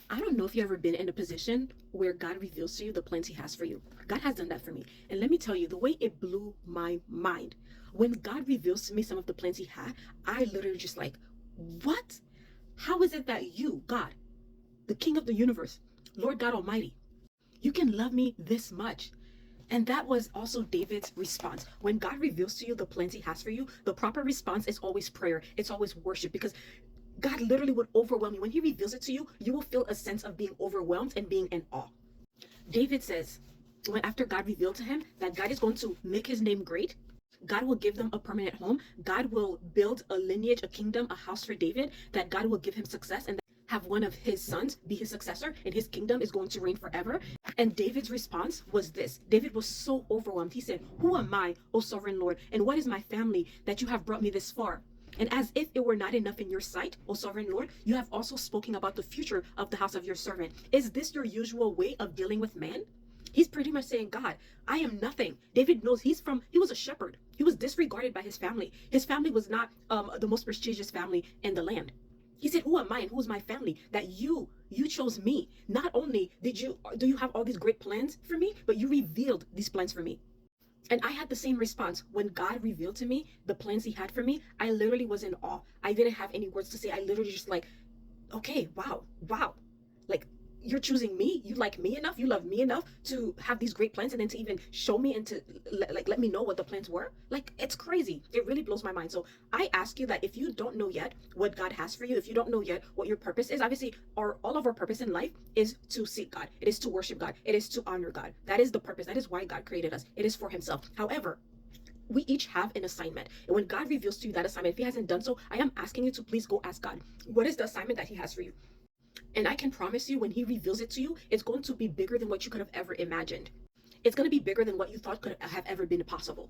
I don't know if you've ever been in a position where God reveals to you the plans He has for you. God has done that for me. And let me tell you, the way it blew my mind. When God reveals to me some of the plans He had, I literally just like, what? How is it that you, God, the King of the universe, Lord God Almighty, you can love me this much? And that was also David's response. When God reveals to you the plans He has for you, the proper response is always prayer. It's always worship, because God literally would overwhelm you. When He reveals it to you, you will feel a sense of being overwhelmed and being in awe. David says, when after God revealed to him that God is going to make His name great, God will give them a permanent home, God will build a lineage, a kingdom, a house for David, that God will give him success, and have one of his sons be his successor, and his kingdom is going to reign forever. And David's response was this. David was so overwhelmed. He said, "Who am I, O sovereign Lord, and what is my family that you have brought me this far? And as if it were not enough in your sight, O sovereign Lord, you have also spoken about the future of the house of your servant. Is this your usual way of dealing with man?" He's pretty much saying, God, I am nothing. David knows he was a shepherd. He was disregarded by his family. His family was not the most prestigious family in the land. He said, who am I and who is my family that you chose me? Not only do you have all these great plans for me, but you revealed these plans for me. And I had the same response. When God revealed to me the plans He had for me, I literally was in awe. I didn't have any words to say. I literally just like, okay, wow. Like, you're choosing me. You like me enough. You love me enough to have these great plans, and then to even show me and to let me know what the plans were. Like, it's crazy. It really blows my mind. So I ask you that if you don't know yet what God has for you, if you don't know yet what your purpose is, obviously all of our purpose in life is to seek God. It is to worship God. It is to honor God. That is the purpose. That is why God created us. It is for Himself. However, we each have an assignment. And when God reveals to you that assignment, if He hasn't done so, I am asking you to please go ask God, what is the assignment that He has for you? And I can promise you, when He reveals it to you, it's going to be bigger than what you could have ever imagined. It's going to be bigger than what you thought could have ever been possible.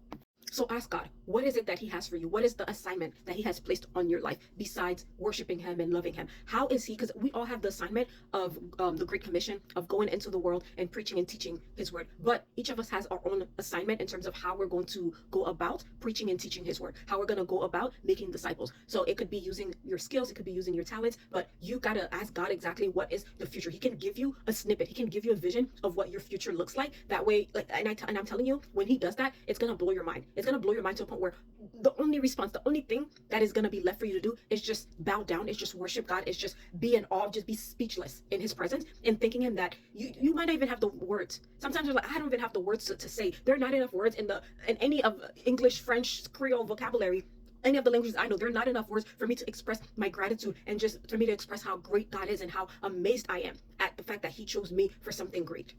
So ask God, what is it that He has for you? What is the assignment that He has placed on your life besides worshiping Him and loving Him? How is He, because we all have the assignment of the Great Commission of going into the world and preaching and teaching His word. But each of us has our own assignment in terms of how we're going to go about preaching and teaching His word, how we're going to go about making disciples. So it could be using your skills, it could be using your talents, but you got to ask God exactly what is the future. He can give you a snippet. He can give you a vision of what your future looks like. That way, like, and I'm telling you, when He does that, it's going to blow your mind. It's going to blow your mind to a point where the only response, the only thing that is going to be left for you to do is just bow down. It's just worship God. It's just be in awe, just be speechless in His presence, and thanking Him that you might not even have the words. Sometimes you're like, I don't even have the words to say. There are not enough words in any of English, French, Creole vocabulary. Any of the languages I know, there are not enough words for me to express my gratitude, and just for me to express how great God is and how amazed I am at the fact that He chose me for something great.